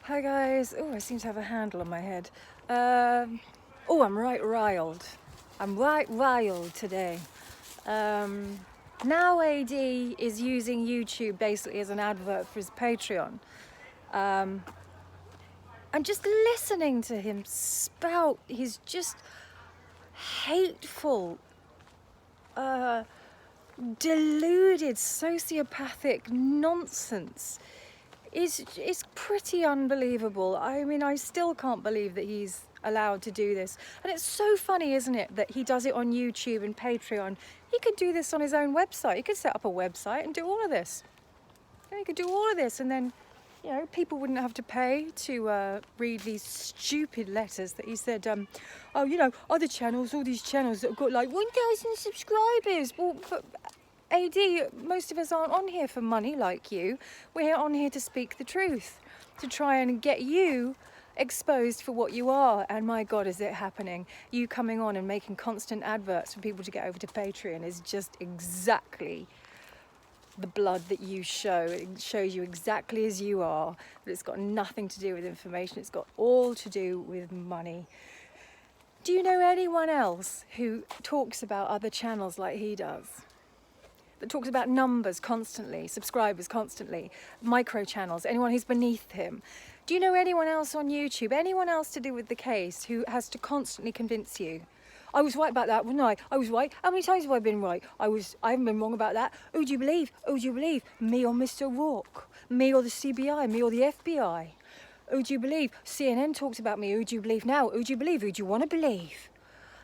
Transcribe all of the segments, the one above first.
Hi guys. Oh, I seem to have a handle on my head. I'm riled. I'm riled today. Now AD is using YouTube basically as an advert for his Patreon. And just listening to him spout his just hateful, deluded, sociopathic nonsense is pretty unbelievable. I mean, I still can't believe that he's allowed to do this. And it's so funny, isn't it, that he does it on YouTube and Patreon. He could do this on his own website. He could set up a website and do all of this. He could do all of this, and then, people wouldn't have to pay to read these stupid letters that he said, other channels, all these channels that have got like 1,000 subscribers. Well, AD, most of us aren't on here for money like you. We're on here to speak the truth, to try and get you exposed for what you are. And my God, is it happening? You coming on and making constant adverts for people to get over to Patreon is just exactly the blood that you show. It shows you exactly as you are, but it's got nothing to do with information. It's got all to do with money. Do you know anyone else who talks about other channels like he does? That talks about numbers constantly, subscribers constantly, micro channels, anyone who's beneath him. Do you know anyone else on YouTube, anyone else to do with the case, who has to constantly convince you? I was right about that, wasn't I? I was right. How many times have I been right? I haven't been wrong about that. Who do you believe? Who do you believe? Me or Mr. Rourke? Me or the CBI? Me or the FBI? Who do you believe? CNN talks about me. Who do you believe now? Who do you believe? Who do you want to believe?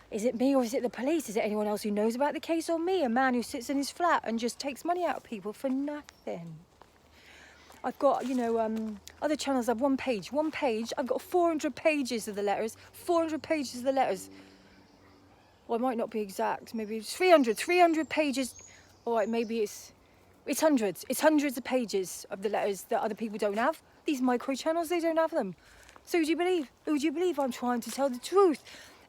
Is it me or is it the police? Is it anyone else who knows about the case or me? A man who sits in his flat and just takes money out of people for nothing. I've got, other channels have one page. I've got 400 pages of the letters. 400 pages of the letters. Well, I might not be exact. Maybe it's 300 pages. All right, maybe it's hundreds. It's hundreds of pages of the letters that other people don't have. These micro channels, they don't have them. So who do you believe? Who do you believe? I'm trying to tell the truth.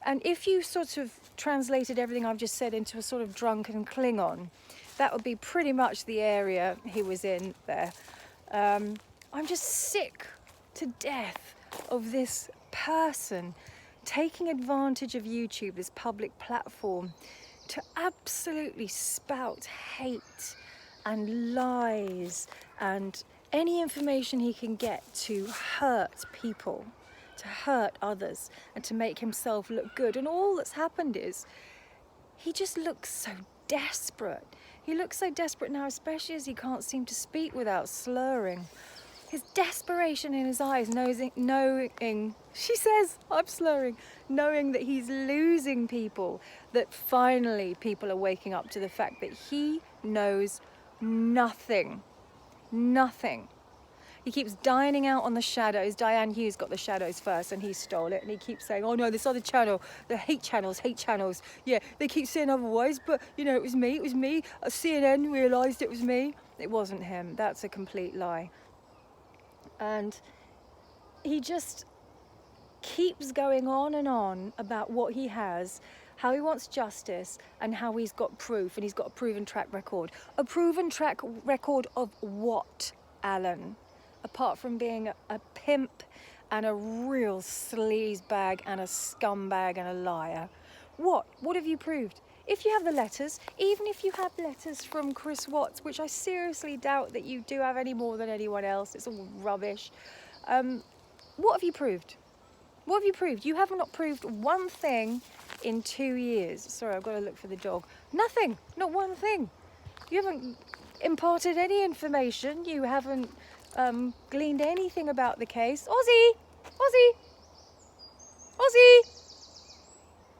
And if you sort of translated everything I've just said into a sort of drunken Klingon, that would be pretty much the area he was in there. I'm just sick to death of this person taking advantage of YouTube, this public platform, to absolutely spout hate and lies and any information he can get to hurt people, to hurt others, and to make himself look good. And all that's happened is he just looks so desperate. He looks so desperate now, especially as he can't seem to speak without slurring. His desperation in his eyes, knowing, she says, I'm slurring, knowing that he's losing people, that finally people are waking up to the fact that he knows nothing. Nothing. He keeps dining out on the shadows. Diane Hughes got the shadows first and he stole it. And he keeps saying, oh no, this other channel, the hate channels. Yeah, they keep saying otherwise, but it was me. CNN realised it was me. It wasn't him. That's a complete lie. And he just keeps going on and on about what he has, how he wants justice, and how he's got proof, and he's got a proven track record. A proven track record of what, Alan? Apart from being a pimp and a real sleazebag and a scumbag and a liar. What have you proved? If you have the letters, even if you have letters from Chris Watts, which I seriously doubt that you do have any more than anyone else, it's all rubbish. What have you proved? What have you proved? You have not proved one thing in 2 years. Sorry, I've got to look for the dog. Nothing, not one thing. You haven't imparted any information. You haven't gleaned anything about the case. Ozzy!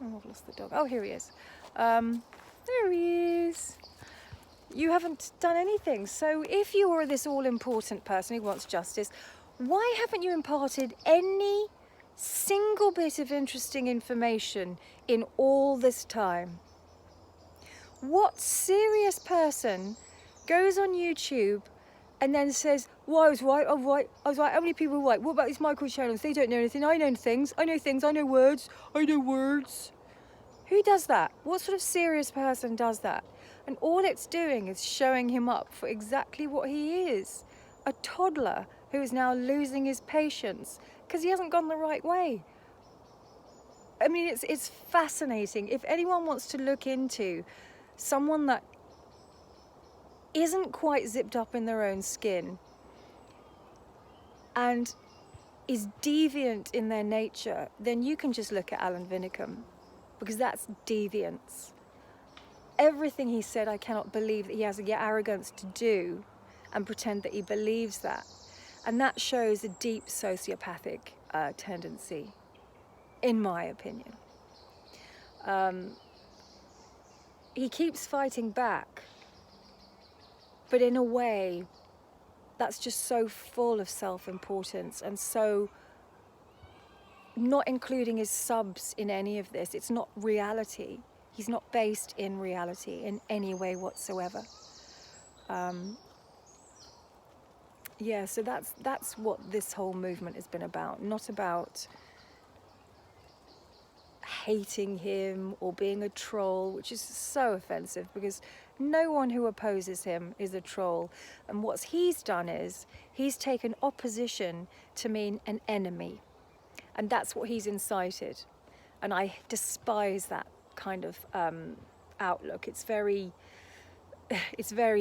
Oh, I've lost the dog. Oh, here he is. There he is. You haven't done anything. So if you are this all-important person who wants justice, why haven't you imparted any single bit of interesting information in all this time? What serious person goes on YouTube and then says, well, I was right, how many people were right? What about these micro channels? They don't know anything. I know things, I know words. Who does that? What sort of serious person does that? And all it's doing is showing him up for exactly what he is, a toddler who is now losing his patience because he hasn't gone the right way. I mean, it's fascinating. If anyone wants to look into someone that isn't quite zipped up in their own skin and is deviant in their nature, then you can just look at Alan Winnecombe, because that's deviance. Everything he said, I cannot believe that he has the arrogance to do and pretend that he believes that. And that shows a deep sociopathic tendency, in my opinion. He keeps fighting back, but in a way that's just so full of self-importance and so not including his subs in any of this. It's not reality. He's not based in reality in any way whatsoever. Yeah, so that's what this whole movement has been about. Not about hating him or being a troll, which is so offensive, because no one who opposes him is a troll. And what he's done is he's taken opposition to mean an enemy, and that's what he's incited. And I despise that kind of outlook. It's very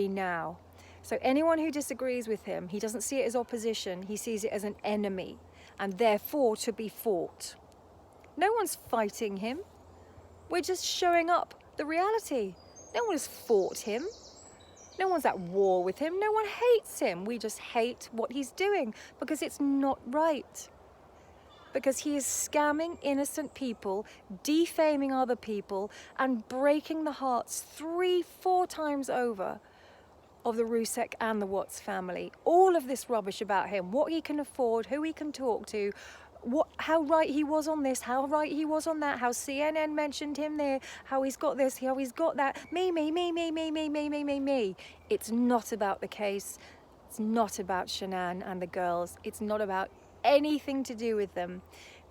now. So anyone who disagrees with him, he doesn't see it as opposition, he sees it as an enemy, and therefore to be fought. No one's fighting him. We're just showing up the reality. No one has fought him. No one's at war with him. No one hates him. We just hate what he's doing because it's not right. Because he is scamming innocent people, defaming other people, and breaking the hearts 3-4 times over of the Rusek and the Watts family. All of this rubbish about him, what he can afford, who he can talk to, how right he was on this, how right he was on that, how CNN mentioned him there, how he's got this, how he's got that. Me. It's not about the case. It's not about Shanann and the girls. It's not about anything to do with them.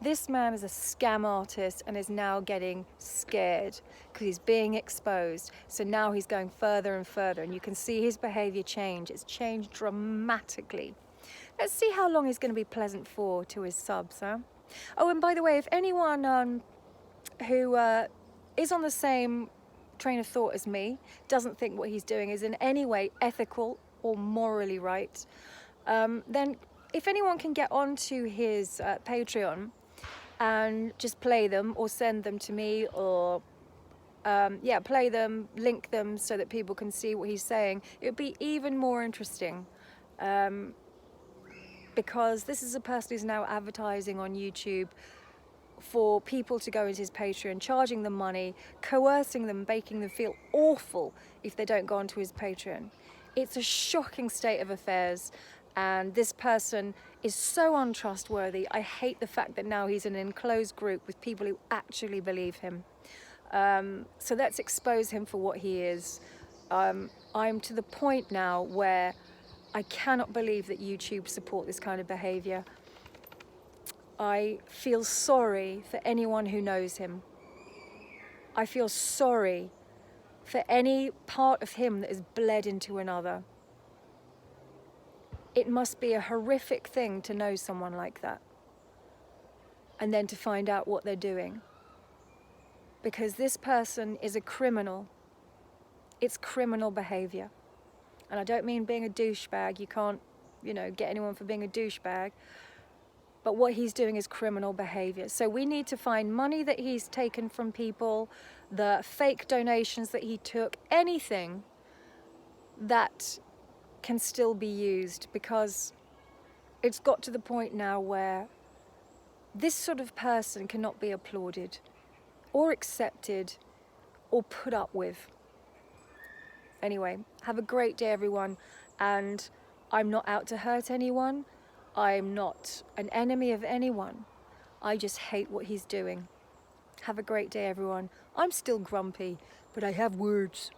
This man is a scam artist and is now getting scared because he's being exposed. So now he's going further and further, and you can see his behavior change. It's changed dramatically. Let's see how long he's going to be pleasant for to his subs, huh? Oh, and by the way, if anyone who is on the same train of thought as me, doesn't think what he's doing is in any way ethical or morally right, then if anyone can get onto his Patreon and just play them or send them to me, or play them, link them so that people can see what he's saying, it would be even more interesting. Because this is a person who's now advertising on YouTube for people to go into his Patreon, charging them money, coercing them, making them feel awful if they don't go onto his Patreon. It's a shocking state of affairs, and this person is so untrustworthy. I hate the fact that now he's in an enclosed group with people who actually believe him. So let's expose him for what he is. I'm to the point now where I cannot believe that YouTube support this kind of behavior. I feel sorry for anyone who knows him. I feel sorry for any part of him that is bled into another. It must be a horrific thing to know someone like that, and then to find out what they're doing. Because this person is a criminal. It's criminal behavior. And I don't mean being a douchebag. You can't, get anyone for being a douchebag. But what he's doing is criminal behavior. So we need to find money that he's taken from people, the fake donations that he took, anything that can still be used, because it's got to the point now where this sort of person cannot be applauded or accepted or put up with. Anyway, have a great day, everyone. And I'm not out to hurt anyone. I'm not an enemy of anyone. I just hate what he's doing. Have a great day, everyone. I'm still grumpy, but I have words.